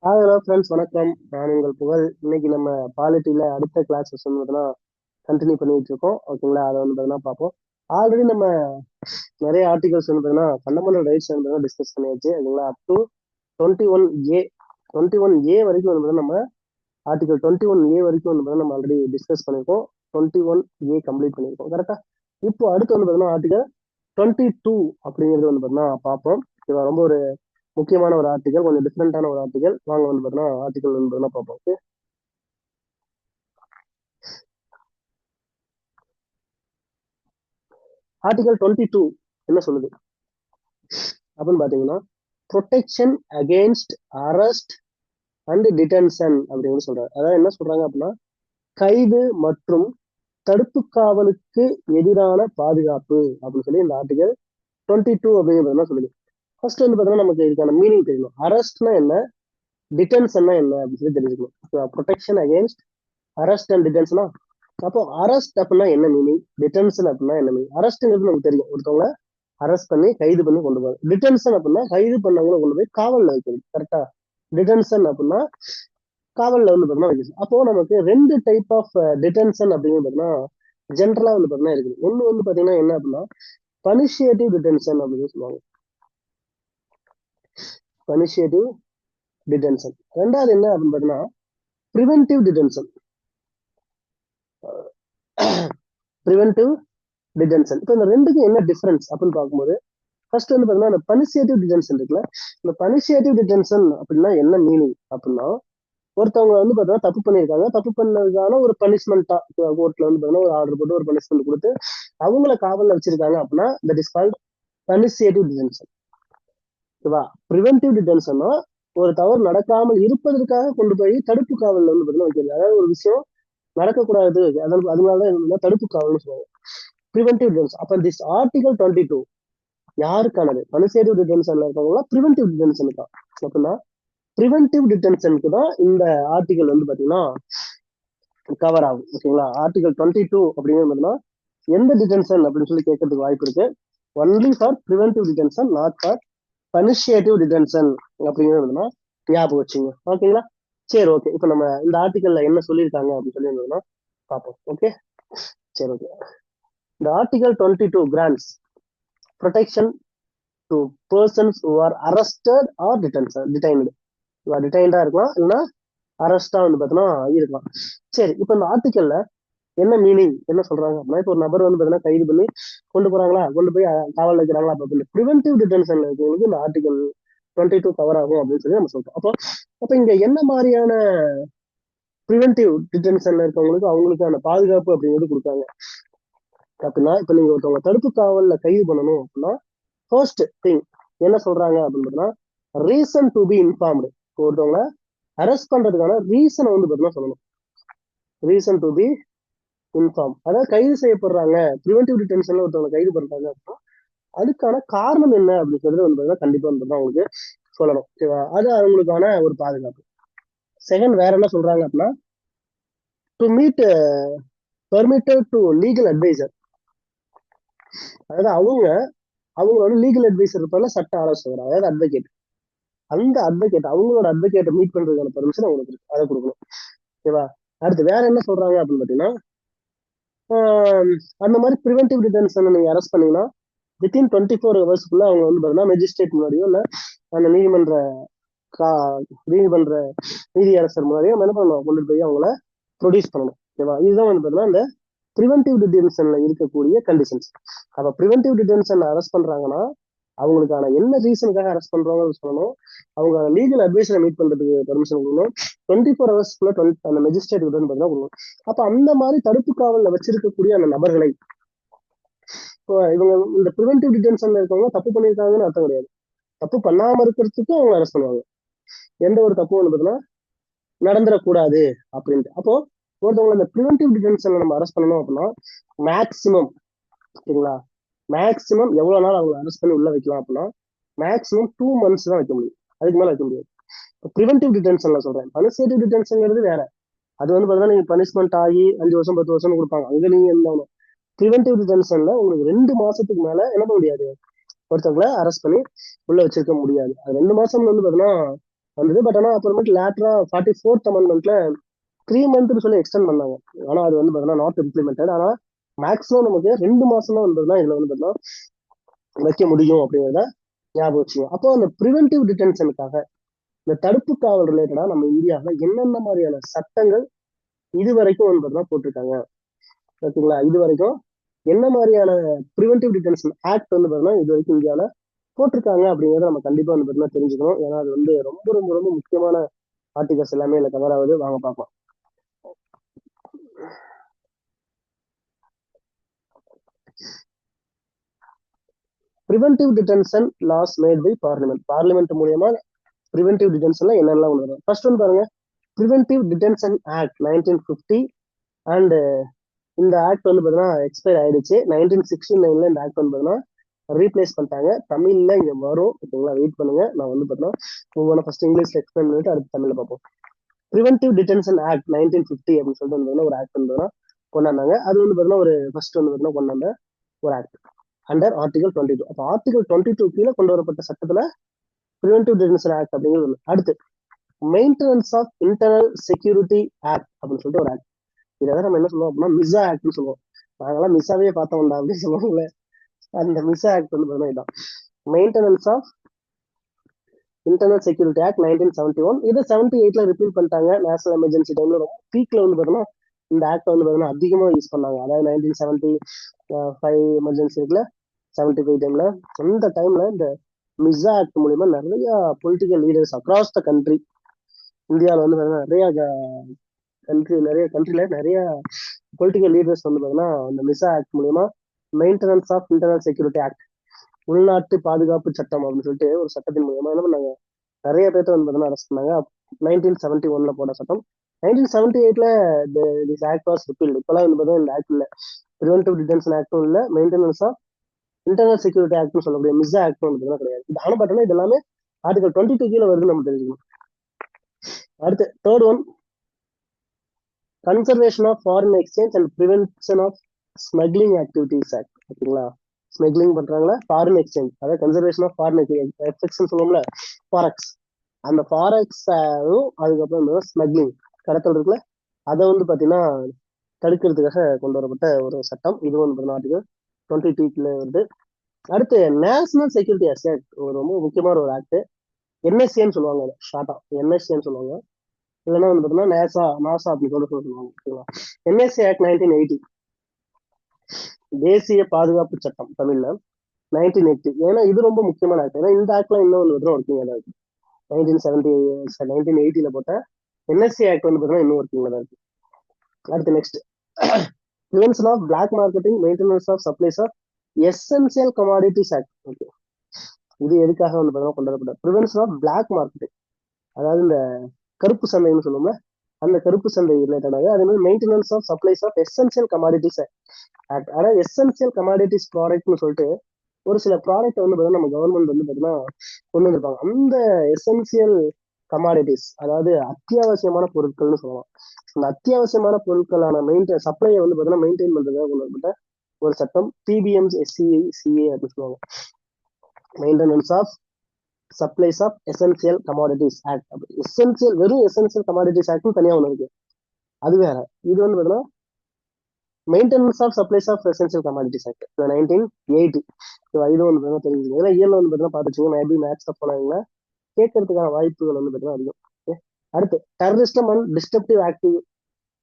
Hello friends, வணக்கம். நான் உங்கள் புகழ். இன்னைக்கு நம்ம பாலிட்டியில அடுத்த கிளாஸஸ் வந்து பார்த்தீங்கன்னா கண்டினியூ பண்ணிட்டு இருக்கோம். ஓகேங்களா? அதை வந்து பார்த்தீங்கன்னா பார்ப்போம். ஆல்ரெடி நம்ம நிறைய ஆர்டிகல்ஸ் வந்து பார்த்தீங்கன்னா ஃபண்டமெண்டல் ரைட்ஸ் வந்து டிஸ்கஸ் பண்ணியாச்சு. ஓகேங்களா? அப் டு 21A 21A வரைக்கும் வந்து பார்த்தீங்கன்னா நம்ம ஆர்டிகல் 21A வரைக்கும் வந்து பார்த்தீங்கன்னா நம்ம ஆல்ரெடி டிஸ்கஸ் பண்ணியிருக்கோம். 21A கம்ப்ளீட் பண்ணியிருக்கோம். கரெக்டா? இப்போ அடுத்து வந்து பார்த்தீங்கன்னா ஆர்டிகல் 22 அப்படிங்கிறது வந்து பார்த்தீங்கன்னா பார்ப்போம். இது ரொம்ப ஒரு முக்கியமான ஒரு ஆர்டிகல், கொஞ்சம் டிஃப்ரெண்டான ஒரு ஆர்டிகல். வாங்க வந்து பார்த்தீங்கன்னா ஆர்டிகல் வந்து பார்த்தீங்கன்னா பார்ப்போம். Okay? ஆர்டிகல் 22 என்ன சொல்லுது அப்படின்னு பாத்தீங்கன்னா, protection against arrest and detention அப்படின்னு சொல்றாரு. அதாவது என்ன சொல்றாங்க அப்படின்னா, கைது மற்றும் தடுப்பு காவலுக்கு எதிரான பாதுகாப்பு அப்படின்னு சொல்லி இந்த ஆர்டிகல் 22 அப்படிங்கிறது சொல்லுது. ஃபர்ஸ்ட் வந்து பாத்தீங்கன்னா நமக்கு இதுக்கான மீனிங் தெரியணும். அரெஸ்ட்னா என்ன, டிடென்ஷன்னா என்ன அப்படின்னு சொல்லி தெரிஞ்சுக்கணும். ப்ரொடெக்ஷன் அகெயின்ஸ்ட் அரெஸ்ட் அண்ட் டிடென்ஷனா, அப்போ அரெஸ்ட் அப்படின்னா என்ன மீனிங், டிடென்ஷன் அப்படின்னா என்ன மீனிங். அரெஸ்ட்ங்கிறது நமக்கு தெரியும், ஒருத்தவங்க அரெஸ்ட் பண்ணி கைது பண்ணி கொண்டு போவாங்க. டிடென்ஷன் அப்படின்னா கைது பண்ணவங்களை கொண்டு போய் காவல்ல வைக்கிறது. கரெக்டா? டிடென்ஷன் அப்படின்னா காவல்ல வந்து பார்த்தீங்கன்னா வைக்கிறது. அப்போ நமக்கு ரெண்டு டைப் ஆஃப் டிடென்ஷன் அப்படிங்கிறது பார்த்தீங்கன்னா ஜென்ரலா வந்து பார்த்தீங்கன்னா இருக்குது. ஒண்ணு வந்து பார்த்தீங்கன்னா என்ன அப்படின்னா பனிஷியேட்டிவ் டிடென்ஷன் அப்படின்னு சொல்லுவாங்க. பனிஷியேட்டிவ் டிடென்ஷன். ரெண்டாவது என்ன அப்படின்னு பார்த்தீங்கன்னா ப்ரிவென்டிவ் டிடென்ஷன். Preventive detention. இப்போ இந்த ரெண்டுக்கும் என்ன டிஃபரன்ஸ் அப்படின்னு பார்க்கும்போது, ஃபர்ஸ்ட் வந்து பாத்தீங்கன்னா இந்த பனிஷியேட்டிவ் டிடென்ஷன் இருக்குல்ல, இந்த பனிஷியேட்டிவ் டிடென்ஷன் அப்படின்னா என்ன மீனிங் அப்படின்னா, ஒருத்தவங்க வந்து பாத்தீங்கன்னா தப்பு பண்ணியிருக்காங்க, தப்பு பண்ணதுக்கான ஒரு பனிஷ்மெண்டா கோர்ட்ல வந்து பாத்தீங்கன்னா ஒரு ஆர்டர் போட்டு ஒரு பனிஷ்மெண்ட் கொடுத்து அவங்கள காவல்ல வச்சிருக்காங்க அப்படின்னா தட் இஸ் கால்ட் பனிஷியேட்டிவ் டிடென்ஷன். ஓகேவா? ப்ரிவென்டிவ் டிடென்ஷன்னா ஒரு தவறு நடக்காமல் இருப்பதற்காக கொண்டு போய் தடுப்பு காவல்ல வந்து பாத்தீங்கன்னா வைக்கிறது. அதாவது ஒரு விஷயம் நடக்கக்கூடாது, அதனாலதான் என்ன தடுப்பு காவல்னு சொல்லுவாங்க. Preventive detention. அப்ப திஸ் ஆர்டிகல் 22 யாருக்கானது? பனிஷியேட்டிவ் டிடென்ஷன்ல இருக்கவங்களா ப்ரிவென்டிவ் டிடென்ஷனுக்கா அப்படின்னா ப்ரிவென்டிவ் டிடென்ஷனுக்கு தான் இந்த ஆர்டிகல் வந்து பாத்தீங்கன்னா கவர் ஆகும். ஓகேங்களா? ஆர்டிகல் 22 அப்படிங்கிறது எந்த டிடென்ஷன் அப்படின்னு சொல்லி கேட்கறதுக்கு வாய்ப்பு இருக்கு. Only for preventive detention, not for punitive detention அப்படிங்கிறது ஞாபகம் வச்சுங்க. ஓகேங்களா? சரி, ஓகே. இப்போ நம்ம இந்த ஆர்டிகல்ல என்ன சொல்லியிருக்காங்க அப்படின்னு சொல்லி இருந்ததுன்னா பார்ப்போம். ஓகே, சரி, ஓகே. இந்த article 22 grants protection to persons who are arrested or detained. டிடைன்டா இருக்கலாம், இல்லைன்னா அரெஸ்டா வந்து பார்த்தோன்னா இருக்கலாம். சரி, இப்போ இந்த ஆர்டிக்கல்ல என்ன மீனிங், என்ன சொல்றாங்க அப்படின்னா, இப்போ ஒரு நபர் வந்து பார்த்தீங்கன்னா கைது பண்ணி கொண்டு போறாங்களா, கொண்டு போய் காவல் வைக்கிறாங்களா, அப்போ ப்ரிவென்டிவ் டிடென்ஷன்ல இருக்கவங்களுக்கு இந்த ஆர்டிகல் 22 கவர் ஆகும் அப்படின்னு சொல்லி நம்ம சொல்றோம். அப்போ இங்க என்ன மாதிரியான ப்ரிவென்டிவ் டிடென்ஷன்ல இருக்கவங்களுக்கு அவங்களுக்கான பாதுகாப்பு அப்படிங்கிறது கொடுக்காங்க அப்படின்னா, இப்போ நீங்க ஒருத்தவங்க தடுப்பு காவல்ல கைது பண்ணணும் அப்படின்னா ஃபர்ஸ்ட் திங் என்ன சொல்றாங்க அப்படின்னா ரீசன் டு பி இன்ஃபார்ம்டு. ஒருத்தவங்க அரெஸ்ட் பண்றதுக்கான ரீசனை வந்து பார்த்தீங்கன்னா சொல்லணும். ரீசன் டு பி இன்ஃபார்ம், அதாவது கைது செய்யப்படுறாங்க, ப்ரிவென்டிவ் டிடென்ஷன்ல ஒருத்தவங்க கைது பண்றாங்க அப்படின்னா அதுக்கான காரணம் என்ன அப்படின்னு சொல்றது வந்து பார்த்தீங்கன்னா கண்டிப்பா வந்து அவங்களுக்கு சொல்லணும். ஓகேவா? அது அவங்களுக்கான ஒரு பாதுகாப்பு. செகண்ட் வேற என்ன சொல்றாங்க அப்படின்னா to meet permitted to legal adviser. அதாவது அவங்களோட லீகல் அட்வைசர் இருப்பாங்க, சட்ட ஆலோசகர், அதாவது அட்வொகேட். அந்த அட்வொகேட் அவங்களோட அட்வொகேட்டை மீட் பண்றதுக்கான பெர்மிஷன் அவங்களுக்கு இருக்கு, அதை கொடுக்கணும். ஓகேவா? அடுத்து வேற என்ன சொல்றாங்க அப்படின்னு பாத்தீங்கன்னா அந்த மாதிரி ப்ரிவென்டிவ் டிடென்ஷன் நீங்க அரெஸ்ட் பண்ணீங்கன்னா வித்தின் 24 ஹவர்ஸ்க்குள்ள அவங்க வந்து பாத்தீங்கன்னா மெஜிஸ்ட்ரேட் முன்னாடியோ இல்ல அந்த நீதிமன்ற நீதியரசர் முன்னாடியோ என்ன பண்ணணும், கொண்டு போய் அவங்கள ப்ரொடியூஸ் பண்ணணும். ஓகேவா? இதுதான் வந்து பாத்தீங்கன்னா இந்த ப்ரிவென்டிவ் டிடென்ஷன்ல இருக்கக்கூடிய கண்டிஷன்ஸ். அப்ப ப்ரிவென்டிவ் டிடென்ஷன் அரெஸ்ட் பண்றாங்கன்னா அவங்களுக்கான என்ன ரீசனுக்காக அரெஸ்ட் பண்றாங்கன்னு சொல்லணும், அவங்க லீகல் அட்வைசரை மீட் பண்றதுக்கு பெர்மிஷன் கொடுக்கணும், 24 ஹவர்ஸ்க்குள்ள அந்த மெஜிஸ்ட்ரேட் உடன் கொடுக்கணும். அப்ப அந்த மாதிரி தடுப்பு காவல்ல வச்சிருக்கக்கூடிய அந்த நபர்களை இவங்க இந்த ப்ரிவென்டிவ் டிடென்ஷன்ல இருக்கவங்க தப்பு பண்ணியிருக்காங்கன்னு அர்த்தம் கிடையாது. தப்பு பண்ணாம இருக்கிறதுக்கு அவங்க அரெஸ்ட் பண்ணுவாங்க. எந்த ஒரு தப்பும் வந்து பார்த்தீங்கன்னா நடந்துடக்கூடாது அப்படின்ட்டு. அப்போ ஒருத்தவங்க இந்த ப்ரிவென்டிவ் டிடென்ஷன்ல நம்ம அரெஸ்ட் பண்ணணும் அப்படின்னா மேக்சிமம், ஓகேங்களா, மேக்சிமம் எவ்வளவு நாள் அவங்க அரெஸ்ட் பண்ணி உள்ள வைக்கலாம் அப்படின்னா மேக்சிமம் 2 months தான் வைக்க முடியும், அதுக்கு மேல வைக்க முடியாது. ப்ரிவென்டிவ் டிடென்ஷன்ல சொல்றேன். பனிஷியேட்டிவ் டிடென்ஷன்ங்கிறது வேற. அது வந்து பாத்தீங்கன்னா நீங்க பனிஷ்மெண்ட் ஆகி 5 வருஷம் 10 வருஷம் கொடுப்பாங்க, அங்க நீங்க இருந்தாலும். ப்ரிவென்டிவ் டிடென்ஷன்ல உங்களுக்கு 2 மாசத்துக்கு மேல என்ன பண்ண முடியாது, ஒருத்தவங்களை அரெஸ்ட் பண்ணி உள்ள வச்சிருக்க முடியாது. அது 2 மாசம் வந்து பாத்தீங்கன்னா வந்தது. பட் ஆனா அப்புறமேட்டு லேட்டரா 44th அமெண்ட்மெண்ட்ல 3 months சொல்லி எக்ஸ்டெண்ட் பண்ணாங்க. ஆனா அது வந்து பாத்தீங்கன்னா நாட் இம்ப்ளிமெண்டட். ஆனா மேக்ஸிமம் நமக்கு 2 மாசம் தான் வந்ததுன்னா இதுல வந்து பாத்தீங்கன்னா வைக்க முடியும் அப்படிங்கிறத ஞாபகம் வச்சுக்கோங்க. அப்போ அந்த ப்ரிவென்டிவ் டிடென்ஷனுக்காக இந்த தடுப்பு காவல் ரிலேட்டடா நம்ம இந்தியாவில் என்னென்ன மாதிரியான சட்டங்கள் இது வரைக்கும் வந்து பாத்தீங்கன்னா போட்டிருக்காங்க ஓகேங்களா. இது வரைக்கும் என்ன மாதிரியான ப்ரிவென்டிவ் டிடென்ஷன் ஆக்ட் வந்து பாத்தீங்கன்னா இது வரைக்கும் இந்தியாவில் போட்டிருக்காங்க அப்படிங்கிறத நம்ம கண்டிப்பா வந்து பாத்தீங்கன்னா தெரிஞ்சுக்கணும். ஏன்னா அது வந்து ரொம்ப ரொம்ப ரொம்ப முக்கியமான ஆர்டிகல்ஸ் எல்லாமே இல்லை கவர் ஆகுது. வாங்க பார்ப்போம். Preventive detention laws made by parliament மூலியமா ப்ரிவென்டிவ் டிடென்ஷன்ல என்னெல்லாம் கொண்டு வரும். ஃபர்ஸ்ட் வந்து பாருங்க, ப்ரிவென்டிவ் டிடென்ஷன் ஆக்ட் 1950. அண்ட் இந்த ஆக்ட் வந்து பாத்தீங்கன்னா எக்ஸ்பயர் ஆயிடுச்சு. 1969 இந்த ஆக்ட் வந்து பாத்தீங்கன்னா ரீப்ளேஸ் பண்ணிட்டாங்க. தமிழ்ல இங்க வரும் ஓகேங்களா. வெயிட் பண்ணுங்க, நான் வந்து பாத்தீங்கன்னா ஒவ்வொரு ஃபர்ஸ்ட் இங்கிலீஷ்ல எக்ஸ்பிளைன் பண்ணிட்டு அடுத்து தமிழ்ல பார்ப்போம். ப்ரிவென்டிவ் டிடென்ஷன் ஆக்ட் 1950 அப்படின்னு சொல்லிட்டு வந்து ஒரு ஆக்ட் வந்து கொண்டாந்தாங்க. அது வந்து பாத்தீங்கன்னா ஒரு ஃபர்ஸ்ட் வந்து பாத்தீங்கன்னா கொண்டாந்த ஒரு ஆக்ட் அண்டர் ஆர்டிகல் 22. அப்போ ஆர்டிகல் 22 கீழே கொண்டு வரப்பட்ட சட்டத்துல ப்ரிவென்டிவ் டிடென்ஷன் ஆக்ட் அப்படிங்கிறது ஒன்று. அடுத்து maintenance of internal security act அப்படின்னு சொல்லிட்டு ஒரு ஆக்ட். இதை நம்ம என்ன சொல்லுவோம் அப்படின்னா மிஸ்ஸா ஆக்ட்னு சொல்லுவோம். நாங்கெல்லாம் மிஸ்ஸாவே பார்த்தோம்டா அப்படின்னு சொல்லுவாங்கல்ல, அந்த மிஸ்ஸா ஆக்ட் வந்து பாத்தீங்கன்னா இதான் maintenance of internal security act 1971. இதை 78ல ரிப்பீல் பண்ணிட்டாங்க. நேஷனல் எமர்ஜென்சி டைம்ல ரொம்ப பீக்ல வந்து பாத்தீங்கன்னா இந்த ஆக்ட் வந்து பாத்தீங்கன்னா அதிகமா யூஸ் பண்ணாங்க. அதாவது 1975 எமர்ஜென்சி இருக்குல்ல, 75 டைம்ல, அந்த டைம்ல இந்த மிஸ்ஸா ஆக்ட் மூலியமா நிறைய political leaders across the country, இந்தியாவில் வந்து நிறைய கண்ட்ரில நிறைய பொலிட்டிக்கல் லீடர்ஸ் வந்து பாத்தீங்கன்னா இந்த மிஸ்ஸா ஆக்ட் மூலியமா maintenance of internal security act, உள்நாட்டு பாதுகாப்பு சட்டம் அப்படின்னு சொல்லிட்டு ஒரு சட்டத்தின் மூலியமா என்ன பண்ணாங்க, நிறைய பேர்த்த வந்து பாத்தீங்கன்னா அரெஸ்ட் பண்ணாங்க. 1971 போட சட்டம். 1978 திஸ் ஆக்ட் வாஸ் ரிப்பீல்டு. இப்பெல்லாம் வந்து பாத்தீங்கன்னா இந்த ஆக்ட் இல்ல, ப்ரிவென்டிவ் டிடென்ஷன் ஆக்டும் இல்ல, மெயின்டெனன்ஸ் ஆஃப் இன்டர்னல் செக்யூரிட்டி ஆக்ட்னு சொல்லக்கூடிய மிஸ்ஸா ஆக்ட் வந்து கிடையாது. இது ஆனா பார்த்தோம்னா இது எல்லாமே ஆர்டிகல் 22 கீழே வருதுன்னு நம்ம தெரிஞ்சுக்கணும். அடுத்து third one, conservation of foreign exchange and prevention of smuggling activities act. ஓகேங்களா, ஸ்மக்லிங் பண்றாங்களா ஃபாரின் எக்ஸ்சேஞ்ச், அதாவது கன்சர்வேஷன் ஆஃப் ஃபாரின் எக்ஸ்சேஞ்ச் சொல்லுவோம்ல, ஃபாரெக்ஸ், அந்த ஃபாரெக்ஸ் அதுக்கப்புறம் ஸ்மக்லிங் கடத்தல் இருக்குல்ல, அதை வந்து பாத்தீங்கன்னா தடுக்கிறதுக்காக கொண்டு வரப்பட்ட ஒரு சட்டம். இது வந்து ஆர்டிகல் 22 கீழே வருது. அடுத்து நேஷனல் செக்யூரிட்டி ஆக்ட், ஒரு ரொம்ப முக்கியமான ஒரு ஆக்ட். என்எஸ்சின்னு சொல்லுவாங்க, ஷார்ட்டா என்எஸ்சின்னு சொல்லுவாங்க, இல்லைன்னா வந்து பார்த்தீங்கன்னா நாசா அப்படின்னு சொல்லுவாங்க. ஓகேங்களா. என்எஸ்சி ஆக்ட் 1980, தேசிய பாதுகாப்பு சட்டம் தமிழ்ல 1980. ஏன்னா இது ரொம்ப முக்கியமான ஆக்ட். ஏன்னா இந்த ஆக்ட்ல இன்னும் வந்து ஒர்க்கிங் தான் இருக்கு. 1980ல போட்ட என்எஸ்சி ஆக்ட் வந்து பார்த்தீங்கன்னா இன்னும் ஒர்க்கிங்ல தான் இருக்கு. அடுத்து next, prevention of black marketing, maintenance of supplies of essential commodities act. Okay, இது எதுக்காக வந்து பார்த்தீங்கன்னா கொண்டு வரப்பட்ட ப்ரிவென்ஷன் ஆஃப் பிளாக் மார்க்கெட்டிங், அதாவது இந்த கருப்பு சந்தைன்னு சொல்லுவோம்ல, அந்த கருப்பு சந்தை ரிலேட்டடாக. அதே மாதிரி maintenance of supplies of essential commodities act. அதாவது எசென்சியல் கமாடிட்டிஸ் ப்ராடக்ட்னு சொல்லிட்டு ஒரு சில ப்ராடக்ட் வந்து பார்த்தீங்கன்னா நம்ம கவர்மெண்ட் வந்து பார்த்தீங்கன்னா கொண்டு வந்திருப்பாங்க. அந்த எசென்சியல் கமாடிட்டிஸ், அதாவது அத்தியாவசியமான பொருட்கள்னு சொல்லலாம். அந்த அத்தியாவசியமான பொருட்களான சப்ளையை வந்து பார்த்தீங்கன்னா மெயின்டைன் பண்றதுக்காக கொண்டு வரப்பட்ட ஒரு சட்டம் பிபிஎம் எஸ்சிஐ அப்படின்னு சொல்லுவாங்க, maintenance of supplies of essential commodities act. Essential, வெறும் எசென்சியல் கமாடிட்டிஸ் ஆக்ட் தனியா ஒன்று இருக்கு, அது வேற. இது வந்து பார்த்தீங்கன்னா maintenance of supplies of essential commodities act 1980. இது வந்து தெரிஞ்சுக்கணும். ஏன்னா இயர்ல வந்து பார்த்தீங்கன்னா பார்த்துச்சுங்க, மேபி மேட்ச் போனாங்கன்னா கேட்கறதுக்கான வாய்ப்புகள் வந்து பார்த்தீங்கன்னா அதிகம். அடுத்து terrorist and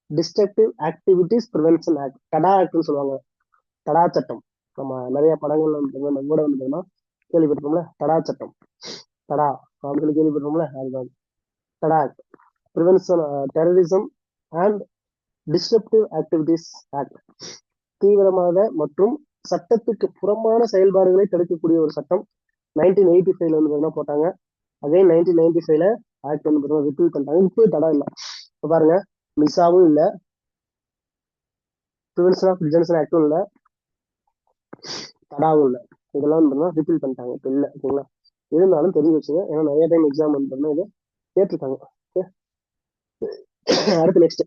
destructive activities prevention act, TADA ஆக்ட்னு சொல்லுவாங்க. தடா சட்டம் நம்ம நிறைய படங்கள்ல வந்து நம்ம கூட வந்து பார்த்தீங்கன்னா கேள்விப்பட்டிருப்போம்ல, தடா சட்டம், தடா அப்படின்னு கேள்விப்பட்டிருப்போம்ல, அதுதான் TADA act. Prevention terrorism and disruptive activities act, தீவிரவாத மற்றும் சட்டத்துக்கு புறம்பான செயல்பாடுகளை தடுக்கக்கூடிய ஒரு சட்டம். 1985 வந்து பார்த்தீங்கன்னா போட்டாங்க. அதே 1995 ஆக்ட் வந்து பார்த்தீங்கன்னா ரிப்பீல் பண்ணிட்டாங்க. இப்போ தடா இல்லை. இப்போ பாருங்க, மிஸ்ஸாவும் இல்லை, ப்ரிவென்ஷன் ஆஃப் டிடென்ஷன் ஆக்டும் இல்லை, தடாவும் இல்லை. இதெல்லாம் வந்து ரிப்பீல் பண்ணிட்டாங்க, இப்போ இல்லை. ஓகேங்களா, இருந்தாலும் தெரிஞ்சு வச்சுங்க, ஏன்னா நிறைய டைம் எக்ஸாம் வந்து பார்த்தீங்கன்னா இதை கேட்டிருக்காங்க. ஓகே, அடுத்து next,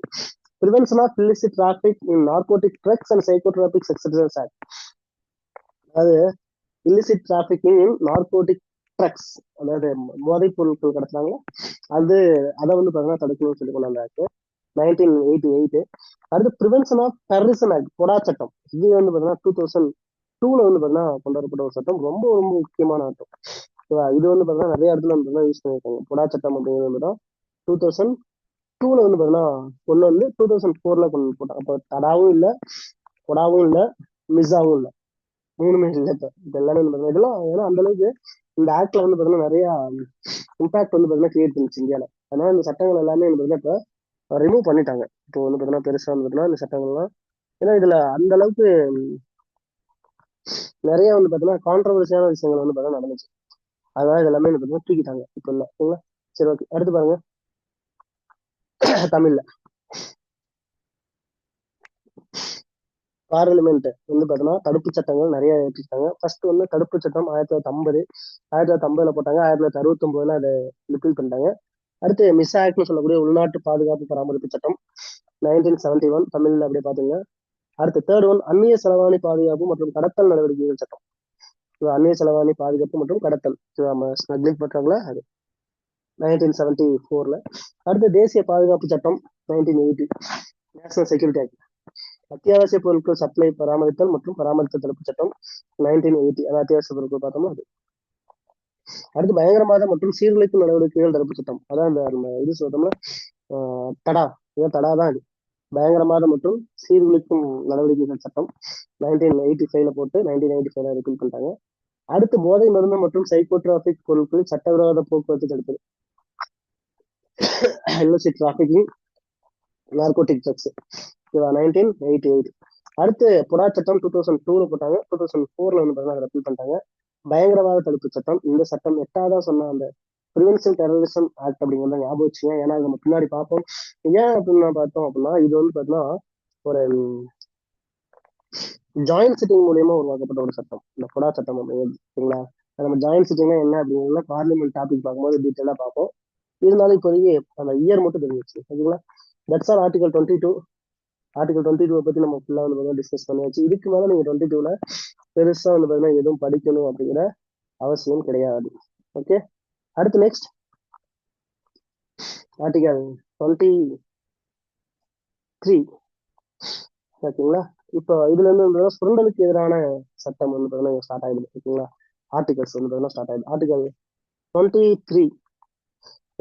prevention of illicit traffic in narcotic drugs and psychotropic substances act. அதாவது illicit trafficking in narcotic drugs, அதாவது போதைப் பொருட்கள் கடத்துறாங்களா, அது அதை வந்து பார்த்தீங்கன்னா தடுக்கணும்னு சொல்லி கொண்டு வந்தாச்சு 1988. அடுத்து prevention of terrorism act, POTA சட்டம். இது வந்து பார்த்தீங்கன்னா 2002ல வந்து பார்த்தீங்கன்னா கொண்டு வரப்பட்ட ஒரு சட்டம், ரொம்ப ரொம்ப முக்கியமான சட்டம். ஓகேவா? இது வந்து பார்த்தீங்கன்னா நிறைய இடத்துல வந்து யூஸ் பண்ணியிருக்காங்க. பொடா சட்டம் அப்படிங்கிறது தான் 2002ல வந்து பார்த்தீங்கன்னா கொண்டு வந்து 2004ல கொண்டு போட்டாங்க. அப்போ தடாவும் இல்லை, கொடாவும் இல்லை, மிஸ்ஸாவும் இல்லை, மூணுமே இல்லை. இப்போ எல்லாமே வந்து பார்த்தீங்கன்னா இதெல்லாம் ஏன்னா அந்த அளவுக்கு இந்த ஆக்ட்ல வந்து பார்த்தீங்கன்னா நிறைய இம்பாக்ட் வந்து பார்த்தீங்கன்னா கிரியேட் பண்ணிச்சு இந்தியாவில். அதனால இந்த சட்டங்கள் எல்லாமே வந்து பார்த்தீங்கன்னா இப்போ ரிமூவ் பண்ணிட்டாங்க. இப்போ வந்து பார்த்தீங்கன்னா பெருசா வந்து பார்த்தீங்கன்னா இந்த சட்டங்கள்லாம், ஏன்னா இதுல அந்த அளவுக்கு நிறைய வந்து பார்த்தீங்கன்னா கான்ட்ரவர்சியான விஷயங்கள் வந்து பார்த்தீங்கன்னா நடந்துச்சு. அதனால இது எல்லாமே வந்து பார்த்தீங்கன்னா தூக்கிட்டாங்க இப்போ இல்லை. சரிங்களா? சரி, ஓகே. அடுத்து பாருங்க தமிழ்ல பார்லிமெண்ட் வந்து பார்த்தீங்கன்னா தடுப்பு சட்டங்கள் நிறைய ஏற்றிருக்காங்க. ஃபர்ஸ்ட் வந்து தடுப்பு சட்டம் 1950, 1950ல போட்டாங்க. 1969ல அதை ரிப்பீல் பண்ணிட்டாங்க. அடுத்து மிஸ் ஆக்ட்னு சொல்லக்கூடிய உள்நாட்டு பாதுகாப்பு பராமரிப்பு சட்டம் 1971, தமிழ்ல அப்படியே பாத்துங்க. அடுத்து தேர்ட் ஒன் அந்நிய செலவாணி பாதுகாப்பு மற்றும் கடத்தல் நடவடிக்கைகள் சட்டம். அந்நிய செலவாணி பாதுகாப்பு மற்றும் கடத்தல், நம்ம ஸ்மக்லிங் பண்றாங்களா அது 1974ல. அடுத்து தேசிய பாதுகாப்பு சட்டம் 1980, நேஷனல் செக்யூரிட்டி ஆக்ட். அத்தியாவசிய பொருட்கள் சப்ளை பராமரித்தல் மற்றும் பராமரித்தல் தடுப்பு சட்டம் 1980, அதாவது அத்தியாவசிய பொருட்கள் பார்த்தோம்னா அது. அடுத்து பயங்கரவாத மற்றும் சீர்குலைக்கும் நடவடிக்கைகள் தடுப்பு சட்டம், அதான் இந்த நம்ம இது சொல்றோம்னா தடா, இதான் தடா தான் இது. பயங்கரவாத மற்றும் சீர்குலைக்கும் நடவடிக்கைகள் சட்டம் 1985ல போட்டு 1995ல ரிப்பீல் பண்ணிட்டாங்க. அடுத்து போதை மருந்து மற்றும் சைக்கோட்ராபிக் பொருட்களில் சட்டவிரோத போக்குவரத்து தடுப்பது, illicit trafficking, narcotic drugs, 1988. அடுத்து புறா சட்டம் 2002ல போட்டாங்க, 2004ல வந்து பார்த்தீங்கன்னா ரிப்பீல் பண்ணிட்டாங்க. பயங்கரவாத தடுப்பு சட்டம், இந்த சட்டம் 8ஆவதா சொன்ன அந்த ப்ரிவென்ஷன் டெரரிசம் ஆக்ட் அப்படிங்கிறத ஞாபகம் வச்சுங்க. ஏன்னா நம்ம பின்னாடி பார்ப்போம். ஏன் அப்படின்னு பார்த்தோம் அப்படின்னா இது வந்து பார்த்தீங்கன்னா ஒரு ஜாயிண்ட் சிட்டிங் மூலியமா உருவாக்கப்பட்ட ஒரு சட்டம், இந்த புறா சட்டம் அப்படிங்கிறது. சரிங்களா? நம்ம ஜாயிண்ட் சிட்டிங்னா என்ன அப்படிங்கிறதுல பார்லிமெண்ட் டாபிக் பார்க்கும்போது டீட்டெயிலாக பார்ப்போம். இருந்தாலும் இப்போதைக்கு அந்த இயர் மட்டும் தெரிஞ்சிச்சு. ஓகேங்களா? That's R article 22. ஆர்டிகல் 22 பத்தி நம்ம ஃபுல்லா வந்து டிஸ்கஸ் பண்ணியாச்சு. இதுக்கு மேல நீங்க 22ல பெருசா வந்து பார்த்தீங்கன்னா எதுவும் படிக்கணும் அப்படிங்கிற அவசியம் கிடையாது. ஓகே, அடுத்து நெக்ஸ்ட் ஆர்டிகல் 23. ஓகேங்களா? இப்போ இதுல இருந்து சுரண்டலுக்கு எதிரான சட்டம் வந்து பார்த்தீங்கன்னா ஸ்டார்ட் ஆயிடுது. ஓகேங்களா? ஆர்டிகல்ஸ் வந்து பார்த்தீங்கன்னா ஸ்டார்ட் ஆயிடுது. ஆர்டிகல் 23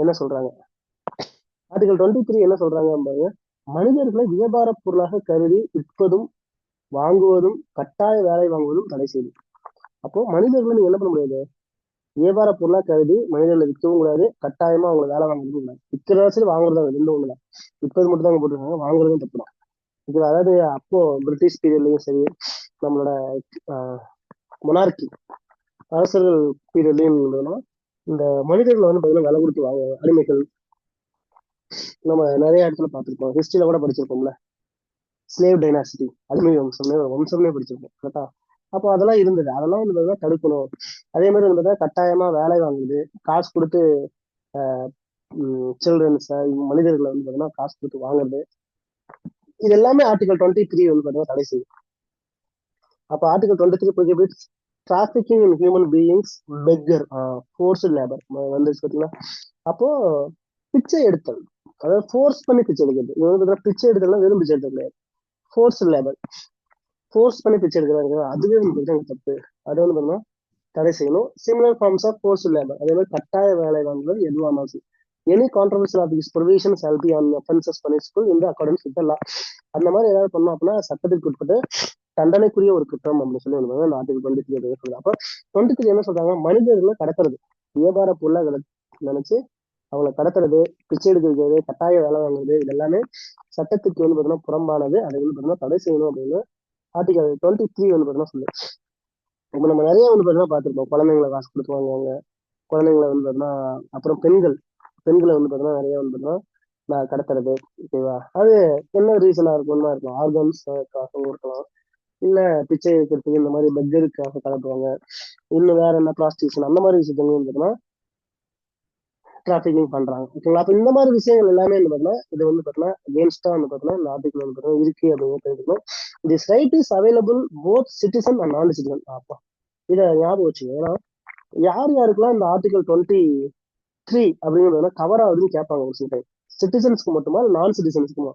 என்ன சொல்றாங்க? ஆர்டிகல் 23 என்ன சொல்றாங்க பாருங்க. மனிதர்களை வியாபார பொருளாக கருதி விற்பதும் வாங்குவதும் கட்டாய வேலை வாங்குவதும் தடை செய்யுது. அப்போ மனிதர்களை நீங்க என்ன பண்ண முடியாது, வியாபார பொருளா கருதி மனிதர்களை விற்கவும் கூடாது, கட்டாயமா அவங்க வேலை வாங்குறதும் கூடாது. விற்கிறதா சரி, வாங்குறதா ரெண்டும் ஒண்ணுல. விற்பது மட்டும் தான் போட்டுருக்காங்க, வாங்குறதும் தப்பு தான். இது அதாவது அப்போ பிரிட்டிஷ் பீரியட்லயும் சரி, நம்மளோட மொனார்கி அரசர்கள் பீரியட்லயும் இந்த மனிதர்களை வந்து பார்த்தீங்கன்னா விலை கொடுத்து வாங்குவாங்க, அடிமைகள். நம்ம நிறைய இடத்துல பார்த்துருப்போம், ஹிஸ்டரியில கூட படிச்சிருப்போம்ல, ஸ்லேவ் டைனாசிட்டி, அடிமை வம்சம்னே படிச்சிருப்போம். கரெக்டா? அப்போ அதெல்லாம் இருந்தது, அதெல்லாம் வந்து தடுக்கணும். அதே மாதிரி வந்து கட்டாயமா வேலை வாங்குது, காசு கொடுத்து சில்ட்ரன்ஸ் மனிதர்களை வந்து பார்த்தீங்கன்னா காசு கொடுத்து வாங்குறது, இது எல்லாமே ஆர்டிகல் 23 வந்து பார்த்தீங்கன்னா தடை செய்யும். அப்போ article 23 prohibits trafficking in human beings, beggar, forced labour வந்துச்சு பார்த்தீங்களா? அப்போ பிச்சை எடுத்தல், அதாவது ஃபோர்ஸ் பண்ணி பிச்சை எடுக்கிறது. இது வந்து பிச்சை எடுத்தல் வெறும் பிச்சை எடுத்தல் கிடையாது, ஃபோர்ஸ்டு லேபர், ஃபோர்ஸ் பண்ணி பிச்சை எடுக்கிறாங்க, அதுவே வந்து தப்பு. அது வந்து பார்த்தீங்கன்னா தடை செய்யணும். Similar forms of forced labour, அதே மாதிரி கட்டாய வேலை வாங்குவது எதுவாக இருந்தாலும் சரி. Any controversial of this provision shall be an offences punishable in the accordance with the law. அந்த மாதிரி ஏதாவது பண்ணோம் அப்படின்னா சட்டத்திற்கு உட்பட்டு தண்டனைக்குரிய ஒரு குற்றம் அப்படின்னு சொல்லி அந்த ஆர்டிகல் 23 சொல்லுது. அப்போ 23 என்ன சொல்றாங்க, மனிதர்களை கடத்துறது, வியாபார பொருளை நினைச்சு அவங்களை கடத்துறது, பிச்சை எடுக்கிறது, கட்டாய வேலை வாங்குறது, இது எல்லாமே சட்டத்துக்கு வந்து பார்த்தீங்கன்னா புறம்பானது. அதை வந்து பார்த்தீங்கன்னா தடை செய்யணும் அப்படின்னு ஆர்டிகல் 23 வந்து பார்த்தீங்கன்னா சொல்லுது. இப்போ நம்ம நிறைய வந்து பார்த்தீங்கன்னா பார்த்துருப்போம், குழந்தைங்களை காசு கொடுத்து வாங்குவாங்க, குழந்தைங்களை வந்து பார்த்தீங்கன்னா, அப்புறம் பெண்களை வந்து பார்த்தீங்கன்னா நிறைய வந்து பார்த்தீங்கன்னா கடத்துறது. ஓகேவா? அது என்ன ரீசனா இருக்கும்னா இருக்கும், ஆர்கன்ஸ்க்காகவும் இருக்கலாம், இல்ல பிச்சை எடுக்கிறதுக்கு இந்த மாதிரி பெக்கருக்காக கடத்துவாங்க, இன்னும் வேற என்ன ப்ராஸ்டியூஷன், அந்த மாதிரி விஷயத்தையும் வந்து பார்த்தீங்கன்னா டிராபிகிங் பண்றாங்க. ஓகேங்களா? அப்ப இந்த மாதிரி விஷயங்கள் எல்லாமே வந்து பார்த்தீங்கன்னா இது வந்து பார்த்தீங்கன்னா அகேன்ஸ்டா வந்து பார்த்தீங்கன்னா இந்த ஆர்டிகல் வந்து பார்த்தீங்கன்னா இருக்கு அப்படின்னு தெரிஞ்சுக்கணும். This right is available both citizen and நான் சிட்டிசன். அப்பா இதை ஞாபகம் வச்சுங்க. ஏன்னா யார் யாருக்கெல்லாம் இந்த ஆர்டிகல் 23 அப்படிங்கிறது கவர் ஆகுதுன்னு கேட்பாங்க ஒரு சில டைம். சிட்டிசன்ஸ்க்கு மட்டுமா இல்லை நான் சிட்டிசன்ஸ்க்குமா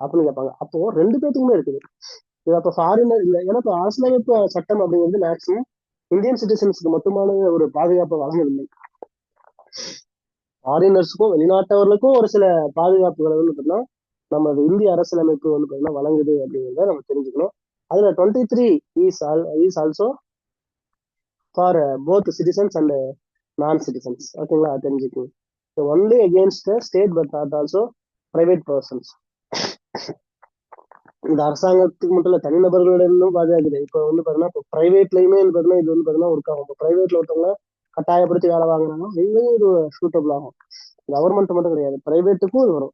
அப்படின்னு கேட்பாங்க. அப்போ ரெண்டு பேத்துக்குமே இருக்குது. இது அப்போ ஃபாரினர் இல்லை, ஏன்னா இப்போ அரசியலமைப்பு சட்டம் அப்படிங்கிறது மேக்சிமம் இந்தியன் சிட்டிசன்ஸ்க்கு மட்டுமான ஒரு பாதுகாப்பை வழங்கவில்லை. ஃபாரினர்ஸுக்கும் வெளிநாட்டவர்களுக்கும் ஒரு சில பாதுகாப்புகளை வந்து பார்த்தீங்கன்னா நம்ம இந்திய அரசியலமைப்பு வந்து பார்த்தீங்கன்னா வழங்குது அப்படிங்கிறத நம்ம தெரிஞ்சுக்கணும். அதுல 23 is also for both citizens and நான் சிட்டிசன்ஸ். ஓகேங்களா, தெரிஞ்சுக்கணும். Only against state but not also private persons. இந்த அரசாங்கத்துக்கு மட்டும் இல்ல, தனிநபர்களிடமும் பாதுகாக்குது. இப்போ வந்து பாத்தீங்கன்னா இப்போ பிரைவேட்லயுமே வந்து பாத்தீங்கன்னா இது வந்து பாத்தீங்கன்னா ஒர்க் ஆகும். இப்போ பிரைவேட்ல ஒருத்தவங்க கட்டாயப்படுத்தி வேலை வாங்குறாங்கன்னா இங்கேயும் இது சூட்டபிள் ஆகும். கவர்மெண்ட் மட்டும் கிடையாது, பிரைவேட்டுக்கும் இது வரும்.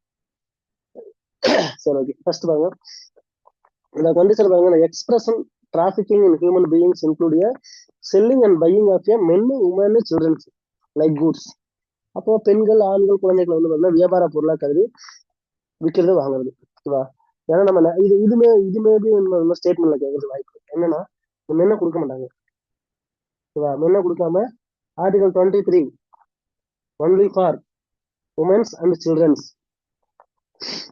சரி, ஓகே. ஃபர்ஸ்ட் பாருங்க, இந்த கண்டிஷன் பாருங்க, expression trafficking in human beings including selling and buying of a men woman childrens like goods. அப்போ பெண்கள் ஆண்கள் குழந்தைகளை வந்து பாத்தீங்கன்னா வியாபார பொருளா கருதி விற்கிறது வாங்குறது. ஓகேவா, ஏன்னா நம்ம இதுமே ஸ்டேட்மெண்ட்ல கேட்கறது வாய்ப்பு என்னன்னா மென்ன கொடுக்க மாட்டாங்க. ஓகேவா, மென்ன கொடுக்காம article 23 only for womens and childrens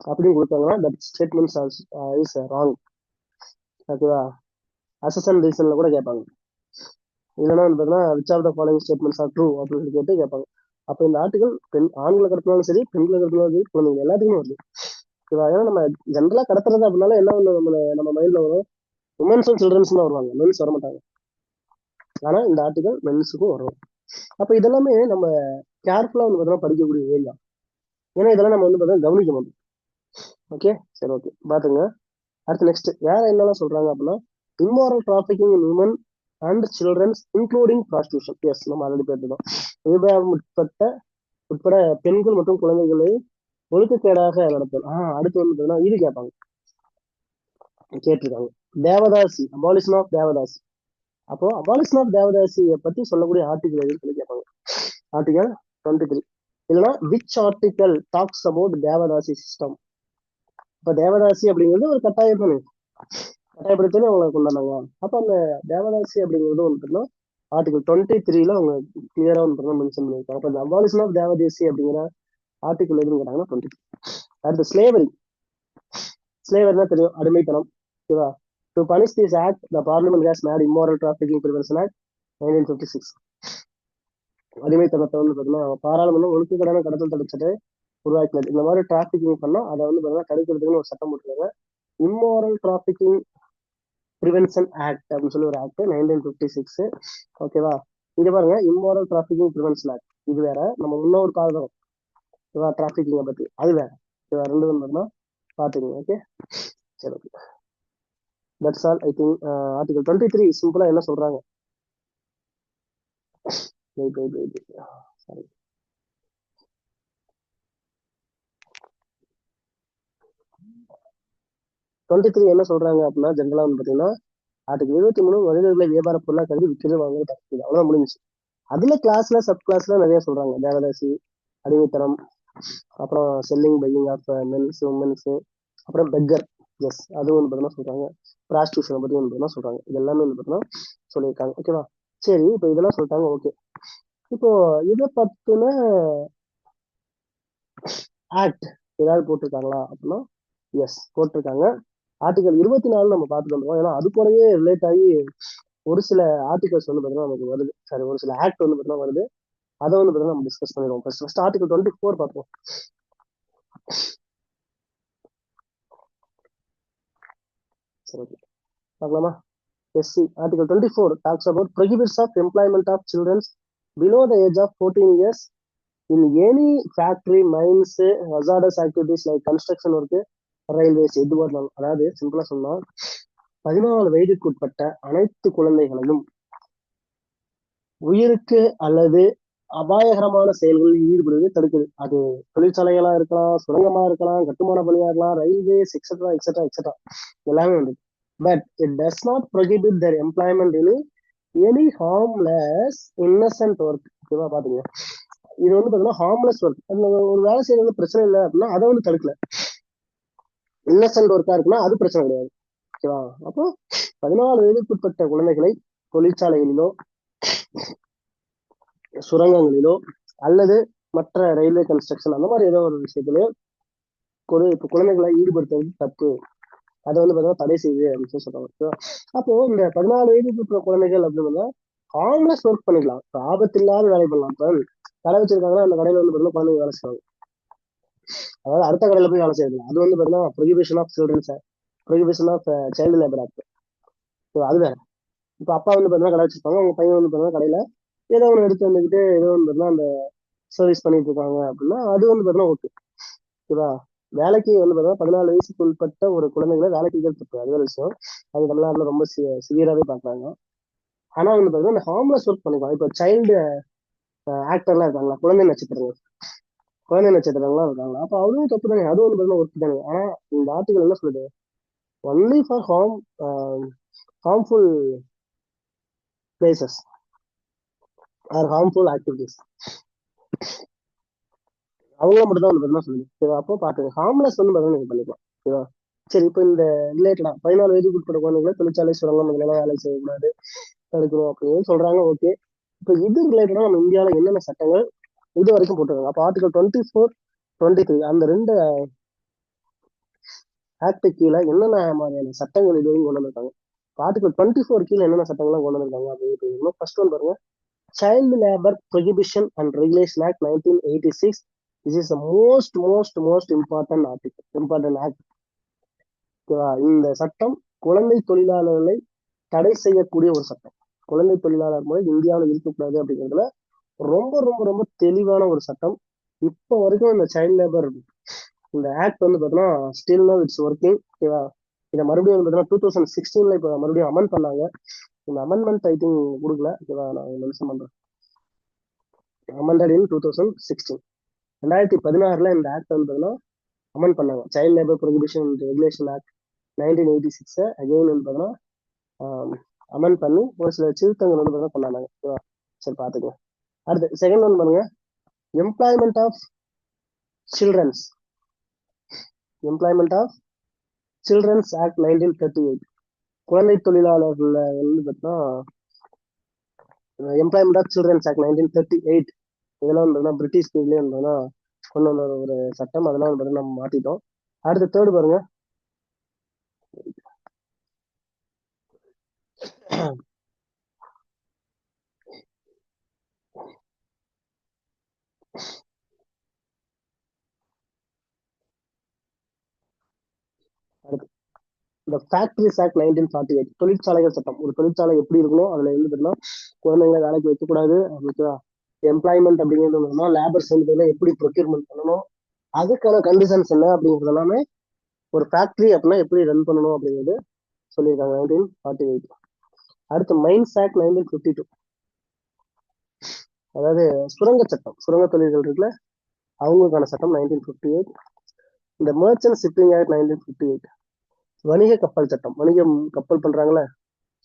அப்படின்னு கொடுத்தாங்கன்னா தட் ஸ்டேட்மெண்ட்ஸ் இஸ் ராங். ஓகேவா, அசன் ரீசன்ல கூட கேட்பாங்க. இல்லைன்னா வந்து பார்த்தீங்கன்னா which of the following statements are true அப்படின்னு சொல்லி கேட்டு கேட்பாங்க. அப்போ இந்த ஆர்டிகல் பெண் ஆண்களை கடத்தினாலும் சரி பெண்களை கடத்தினாலும் சரி குழந்தைங்க எல்லாத்துக்குமே வருது. ஓகேவா, ஏன்னா நம்ம ஜென்ரலா கடத்துறது அப்படின்னால என்ன ஒன்று நம்ம மைண்ட்ல வரும், உமன்ஸ் அண்ட் சில்ட்ரன்ஸ் தான் வருவாங்க, மென்ஸ் வர மாட்டாங்க. ஆனா இந்த ஆர்டிகல் மென்ஸுக்கும் வரும். அப்ப இதெல்லாமே நம்ம கேர்ஃபுல்லா வந்து பார்த்தீங்கன்னா படிக்கக்கூடிய ஏரியா. ஏன்னா இதெல்லாம் நம்ம வந்து பார்த்தீங்கன்னா கவனிக்கணும். ஓகே, சரி, ஓகே, பாத்துங்க. அடுத்து நெக்ஸ்ட் வேற என்னெல்லாம் சொல்றாங்க அப்படின்னா immoral trafficking in women and childrens including prostitution. Yes, நம்ம ஆல்ரெடி பேசிட்டோம். விபச்சாரம் உட்பட பெண்கள் மற்றும் குழந்தைகளை ஒழுக்கக்கேடாக நடத்தல். அடுத்து வந்து பார்த்தீங்கன்னா இது கேட்பாங்க, கேட்டிருக்காங்க, தேவதாசி, அபாலிஷன் ஆஃப் தேவதாசி. அப்போ அபாலிஷன் ஆஃப் தேவதாசியை பத்தி சொல்லக்கூடிய ஆர்டிகல் எதுன்னு சொல்லி கேட்பாங்க. ஆர்டிகல் 23 இல்லைன்னா which article talks about devadasi system. இப்ப தேவதாசி அப்படிங்கிறது ஒரு கட்டாயத்தானே, கட்டாயப்படுத்தி அவங்களை கொண்டாடுறாங்க. அப்ப அந்த தேவதாசி அப்படிங்கிறது வந்து ஆர்டிகல் 23 அவங்க கிளியரா வந்து மென்ஷன் பண்ணியிருக்காங்க. அப்ப இந்த அபாலிஷன் ஆஃப் தேவதாசி அப்படிங்கிற ஆர்டிகல் எதுன்னு கேட்டாங்கன்னா 23. அடுத்து ஸ்லேவரி. ஸ்லேவரினா தெரியும், அடிமைத்தனம். ஓகேவா, to punish this act the parliament has made immoral trafficking prevention act 1956. அடிமைத்தனத்தை வந்து பார்த்தீங்கன்னா பாராளுமன்றம் ஒழுக்கக்கடான கடத்தல் தடுச்சதை உருவாக்கினது. இந்த மாதிரி டிராபிகிங் பண்ணா அதை வந்து பார்த்தீங்கன்னா தடுக்கிறதுக்குன்னு ஒரு சட்டம் போட்டுருக்காங்க, இம்மாரல் டிராபிகிங் பிரிவென்ஷன் ஆக்ட் அப்படின்னு சொல்லி ஒரு ஆக்ட் 1956. ஓகேவா, இங்க பாருங்க, இம்மாரல் டிராபிகிங் பிரிவென்ஷன் ஆக்ட் இது வேற, நம்ம முன்னோர் பாதுகாப்பு டிராபிகிங்கை பத்தி அது வேற. ஓகேவா, ரெண்டு வந்து பாத்துக்கோங்க. ஓகே, சரி, okay, that's all. I think article 23 சிம்பிளா என்ன சொல்றாங்க. சாரி, 23 என்ன சொல்றாங்க அப்படின்னா ஜென்ரலா வந்து பாத்தீங்கன்னா ஆர்டிகல் 23 மனிதர்களை வியாபார பொருளா கருதி விற்கிறது வாங்குறது தடுக்குது, அவ்வளவு முடிஞ்சு. அதுல கிளாஸ்ல சப் கிளாஸ்ல நிறைய சொல்றாங்க, தேவதாசி, அடிமைத்தனம், அப்புறம் selling buying of mens womens, அப்புறம் பெக்கர். எஸ், அதுவும் வந்து பார்த்தீங்கன்னா சொல்றாங்க. ப்ராஸ்டியூஷனை பத்தி வந்து பார்த்தீங்கன்னா சொல்றாங்க. இது எல்லாமே வந்து பார்த்தீங்கன்னா சொல்லியிருக்காங்க. ஓகேவா, சரி, இப்போ இதெல்லாம் சொல்லிட்டாங்க. ஓகே, இப்போ இதை பத்தின ஆக்ட் ஏதாவது போட்டிருக்காங்களா அப்படின்னா எஸ், போட்டிருக்காங்க. ஆர்டிகல் 24 நம்ம பார்த்துட்டு வந்துருவோம். ஏன்னா அது கூடயே ரிலேட் ஆகி ஒரு சில ஆர்டிகல்ஸ் வந்து பார்த்தீங்கன்னா நமக்கு வருது. சரி, ஒரு சில ஆக்ட் வந்து பார்த்தீங்கன்னா வருது. அதை வந்து பார்த்தீங்கன்னா நம்ம டிஸ்கஸ் பண்ணிடுவோம். ஃபர்ஸ்ட் ஆர்டிகல் 24 பார்ப்போம். சரி, ஓகே, பார்க்கலாமா. SC Article 24 talks about prohibits of employment of children below the age of 14 years in any factory, mines, hazardous activities like construction work, railways. எது வரலாம், அதாவது சிம்பிளா சொன்னா 14 வயதுக்கு உட்பட்ட அனைத்து குழந்தைகளையும் உயிருக்கு அல்லது அபாயகரமான செயல்களில் ஈடுபடுவதை தடுக்குது. அது தொழிற்சாலைகளா இருக்கலாம், சுரங்கமா இருக்கலாம், கட்டுமான பணியா இருக்கலாம், ரயில்வேஸ், எக்ஸெட்ரா எக்ஸெட்ரா எக்ஸெட்ரா எல்லாமே வந்து. But it does not prohibit their employment in any harmless innocent work. ஓகேவா, பாத்துங்க, இது வந்து பாத்தீங்கன்னா ஹார்ம்லெஸ் ஒர்க், அந்த ஒரு வேலை செய்யறது பிரச்சனை இல்லை அப்படின்னா அதை வந்து தடுக்கல. இன்னசென்ட் ஒர்க்கா இருக்குன்னா அது பிரச்சனை கிடையாது. ஓகேவா, அப்போ 14 வயதுக்குட்பட்ட குழந்தைகளை தொழிற்சாலைகளிலோ சுரங்கங்களிலோ அல்லது மற்ற ரயில்வே கன்ஸ்ட்ரக்ஷன் அந்த மாதிரி ஏதோ ஒரு விஷயத்திலயோ இப்போ குழந்தைகளை ஈடுபடுத்துறது தப்பு. அதை வந்து பார்த்தீங்கன்னா தடை செய்யுது அப்படின்னு சொல்லி சொல்றாங்க. ஓகேவா? அப்போ இந்த 14 வயதுக்கு இருக்கிற குழந்தைகள் அப்படின்னு ஹார்ம்லெஸ் ஒர்க் பண்ணிக்கலாம். இப்போ ஆபத்து இல்லாத வேலை பண்ணலாம். இப்போ கடை வச்சிருக்காங்கன்னா அந்த கடையில வந்து பார்த்தீங்கன்னா குழந்தைங்க வேலை செய்வாங்க. அதாவது அடுத்த கடையில போய் வேலை செய்யறது அது வந்து பார்த்தீங்கன்னா prohibition of childrens, prohibition of child labour act. அது வேற. இப்போ அப்பா வந்து பார்த்தீங்கன்னா கடை வச்சிருப்பாங்க, அவங்க பையன் வந்து பார்த்தீங்கன்னா கடையில ஏதோ ஒன்று எடுத்து வந்துக்கிட்டு ஏதோ ஒன்று பார்த்தீங்கன்னா அந்த சர்வீஸ் பண்ணிட்டு இருக்காங்க அப்படின்னா அது வந்து பார்த்தீங்கன்னா ஓகே. ஓகேவா? வேலைக்கு வந்து பார்த்தீங்கன்னா 14 வயசுக்கு உட்பட்ட ஒரு குழந்தைகளை வேலைக்கு தப்பு, அது ஒரு விஷயம். அது தமிழ்நாட்டில் ரொம்ப சிவியராகவே பார்க்குறாங்க. ஆனா வந்து பார்த்தீங்கன்னா இந்த ஹார்ம்லெஸ் ஒர்க் பண்ணிக்கலாம். இப்போ சைல்டு ஆக்டர்லாம் இருக்காங்களா, குழந்தை நட்சத்திரங்கள், குழந்தை நட்சத்திரங்கள்லாம் இருக்காங்களா, அப்போ அதுவும் தப்பு தானே, அதுவும் வந்து பார்த்தீங்கன்னா ஒர்க் தானே. ஆனா இந்த ஆர்டிகல் என்ன சொல்லுது, only for harmful places R harmful activities அவங்கள மட்டும் தான் வந்து பார்த்தீங்கன்னா சொல்லுது. ஓகேவா? அப்போ பார்த்துங்க, ஹார்ம்லெஸ் வந்து பார்த்தீங்கன்னா நீங்க பண்ணிக்கலாம். ஓகேவா? சரி, இப்போ இந்த ரிலேட்டடா 14 வயதுக்கு உட்பட்ட குழந்தைகளை தொழிற்சாலை சுரங்கம் இதெல்லாம் வேலை செய்யக்கூடாது, தடுக்கணும் அப்படின்னு சொல்றாங்க. ஓகே, இப்போ இது ரிலேட்டடா நம்ம இந்தியாவில் என்னென்ன சட்டங்கள் இது வரைக்கும் போட்டிருக்காங்க? அப்போ ஆர்டிகல் 24, 23 அந்த ரெண்டு ஆக்ட் கீழே என்னென்ன மாதிரியான சட்டங்கள் இது வரைக்கும் கொண்டு வந்திருக்காங்க? ஆர்டிகல் 24 கீழே என்னென்ன சட்டங்கள்லாம் கொண்டு வந்திருக்காங்க அப்படின்னு ஃபர்ஸ்ட் ஒன் பாருங்க, child labour prohibition and regulation act 1986. This is the most important article, important act. ஓகேவா? இந்த சட்டம் குழந்தை தொழிலாளர்களை தடை செய்யக்கூடிய ஒரு சட்டம். குழந்தை தொழிலாளர் முறை இந்தியாவில் இருக்கக்கூடாது அப்படிங்கிறதுல ரொம்ப ரொம்ப ரொம்ப தெளிவான ஒரு சட்டம். இப்போ வரைக்கும் இந்த சைல்ட் லேபர் இந்த ஆக்ட் வந்து பார்த்தீங்கன்னா ஸ்டில் நவ் இட்ஸ் ஒர்க்கிங். ஓகேவா? இதை மறுபடியும் வந்து பார்த்தீங்கன்னா 2016 இப்போ மறுபடியும் அமெண்ட் பண்ணாங்க. இந்த அமெண்ட்மெண்ட் ஐ திங்க் கொடுக்கல. ஓகேவா? நான் மென்ஷன் பண்றேன், அமெண்டட் இன் 2016. 2016 இந்த ஆக்ட் வந்து பார்த்தீங்கன்னா அமெண்ட் பண்ணாங்க. Child labour prohibition regulation act 1986 again வந்து பார்த்தீங்கன்னா அமெண்ட் பண்ணி ஒரு சில திருத்தங்கள் வந்து பார்த்தீங்கன்னா பண்ணாங்க. ஓகேவா? சரி, பார்த்துக்கலாம். அடுத்து செகண்ட் ஒன் பாருங்க, employment of childrens, employment of childrens act 1938. குழந்தை தொழிலாளர்கள் வந்து பார்த்தீங்கன்னா எம்ப்ளாய்மெண்ட் ஆஃப் சில்ட்ரன்ஸ் ஆக்ட் 1938 இதெல்லாம் வந்து பிரிட்டிஷ் பீரியட்லேயே இருந்ததுன்னா கொண்டு வந்த ஒரு சட்டம். அதெல்லாம் வந்து நம்ம மாத்திட்டோம். அடுத்து தேர்ட் பாருங்க, அடுத்து இந்த ஃபேக்டரிஸ் ஆக்ட் 1948, தொழிற்சாலைகள் சட்டம். ஒரு தொழிற்சாலை எப்படி இருக்கணும், அதுல வந்து பார்த்தீங்கன்னா குழந்தைங்களை வேலைக்கு வைக்கக்கூடாது. ஓகேவா? எம்ப்ளாய்மெண்ட் அப்படிங்கிறது லேபர்ஸ் வந்து எப்படி ப்ரொக்யூர்மெண்ட் பண்ணணும், அதுக்கான கண்டிஷன்ஸ் என்ன அப்படிங்கிறது எல்லாமே ஒரு ஃபேக்டரி அப்படின்னா எப்படி ரன் பண்ணணும் அப்படிங்கிறது சொல்லியிருக்காங்க 1948. அடுத்து மைன்ஸ் ஆக்ட் 1952, அதாவது சுரங்க சட்டம், சுரங்க தொழில்கள் இருக்குல்ல அவங்களுக்கான சட்டம் 1958. இந்த மர்ச்சன்ட் ஷிப்பிங் ஆக்ட் 1958, வணிக கப்பல் சட்டம், வணிகம் கப்பல் பண்றாங்களே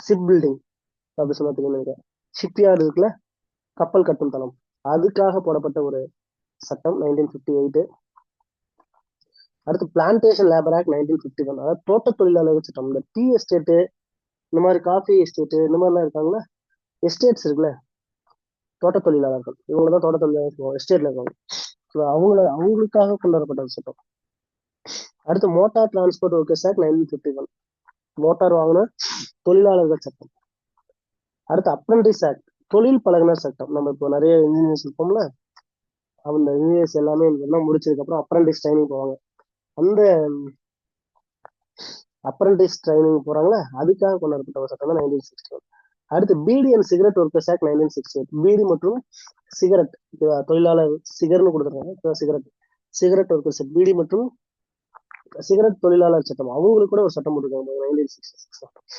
ஷிப் பில்டிங் அப்படி சொன்னதுக்கு ஷிப்யார்டு இருக்குல்ல, கப்பல் கட்டும் தளம், அதுக்காக போடப்பட்ட ஒரு சட்டம் 1958. அடுத்து பிளான்டேஷன் லேபர் ஆக்ட் 1951, அதாவது தோட்ட தொழிலாளர்கள் சட்டம். இந்த டீ எஸ்டேட்டு, இந்த மாதிரி காஃபி எஸ்டேட்டு, இந்த மாதிரிலாம் இருக்காங்களா, எஸ்டேட்ஸ் இருக்குல்ல, தோட்ட தொழிலாளர்கள், இவங்க தான் தோட்ட தொழிலாளர்கள் எஸ்டேட்ல இருக்காங்க. அவங்களுக்காக கொண்டு வரப்பட்ட ஒரு சட்டம். அடுத்து motor transport workers act 1951, motor வாங்கின தொழிலாளர்கள் சட்டம். அடுத்து அப்ரண்டிஸ் ஆக்ட், தொழில் பழகுனர் சட்டம். நம்ம இப்போ நிறைய இன்ஜினியர்ஸ் இருப்போம்ல, அந்த இன்ஜினியர்ஸ் எல்லாமே எல்லாம் முடிச்சதுக்கு அப்புறம் அப்ரண்டிஸ் ட்ரைனிங் போவாங்க. அந்த அப்ரண்டிஸ் ட்ரைனிங் போறாங்களே அதுக்காக கொண்டு வரப்பட்ட ஒரு சட்டம் தான் 1961. அடுத்து beedi and cigarette workers act 1968, beedi மற்றும் சிகரெட் தொழிலாளர் சிகர்னு கொடுத்துருக்காங்க, சிகரெட் சிகரெட் ஒர்க்கர்ஸ், பீடி மற்றும் சிகரெட் தொழிலாளர் சட்டம், அவங்களுக்கு கூட ஒரு சட்டம் போட்டிருக்காங்க 1966.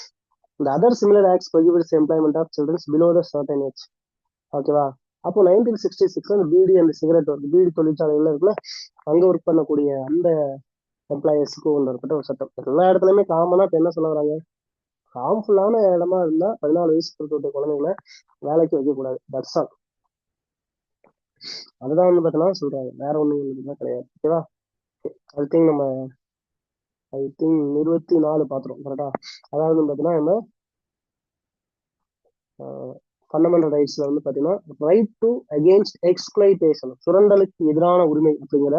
இந்த other similar acts prohibits employment of childrens below the certain age. ஓகேவா? அப்போ 1966 அந்த beedi and cigarette work, beedi தொழிற்சாலைகள் இருக்குல்ல அங்க ஒர்க் பண்ணக்கூடிய அந்த எம்ப்ளாயர்ஸ்க்கு கொண்டு வரப்பட்ட ஒரு சட்டம். எல்லா இடத்துலயுமே காமனா இப்ப என்ன சொல்ல வராங்க, ஹார்ம்ஃபுல்லான இடமா இருந்தா 14 வயசுக்கு உட்பட்ட குழந்தைங்களை வேலைக்கு வைக்கக்கூடாது. That's all. அதுதான் வந்து பார்த்தீங்கன்னா சொல்றாங்க, வேற ஒண்ணும் கிடையாது. ஓகேவா? ஐ திங்க் நம்ம 24 பாத்துரும் கரெக்டா. அதாவது பார்த்தீங்கன்னா நம்ம ஃபண்டமெண்டல் ரைட்ஸ்ல வந்து பாத்தீங்கன்னா ரைட் டு அகேன்ஸ்ட் எக்ஸ்பிளைட்டேஷன், சுரண்டலுக்கு எதிரான உரிமை அப்படிங்கிற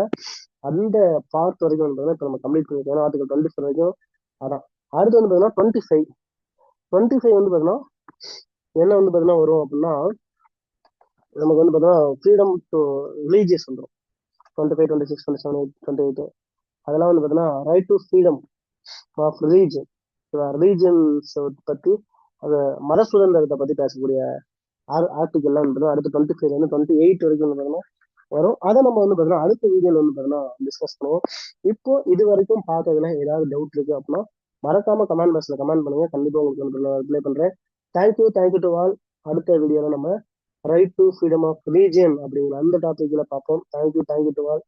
அந்த பார்ட் வரைக்கும் வந்து இப்போ நம்ம கம்ப்ளீட் பண்ணிருக்கோம். ஏன்னா ஆர்டிகல் 24 வரைக்கும் அதான். அடுத்து வந்து பாத்தீங்கன்னா 25 வந்து பாத்தீங்கன்னா என்ன வந்து பாத்தீங்கன்னா வரும் அப்படின்னா நமக்கு வந்து பாத்தீங்கன்னா ஃப்ரீடம் டு ரிலீஜியஸ் வந்துடும். 25, 26, 27, 28 அதெல்லாம் வந்து பாத்தீங்கன்னா right to freedom of religion, religions பத்தி அது மத சுதந்திரத்தை பத்தி பேசக்கூடிய ஆர்டிகல்லாம் வந்து அடுத்து 25 வந்து 28 வரைக்கும் வந்து பாத்தீங்கன்னா வரும். அதை நம்ம வந்து பாத்தீங்கன்னா அடுத்த வீடியோல வந்து பாத்தீங்கன்னா டிஸ்கஸ் பண்ணுவோம். இப்போ இது வரைக்கும் பார்த்ததுல ஏதாவது டவுட் இருக்கு அப்படின்னா மறக்காம கமெண்ட் பாக்ஸ்ல கமெண்ட் பண்ணுங்க. கண்டிப்பா உங்களுக்கு வந்து ரிப்ளை பண்றேன். Thank you to all. அடுத்த வீடியோல நம்ம right to freedom of religion அப்படிங்கிற அந்த டாபிக்ல பார்ப்போம். Thank you to all.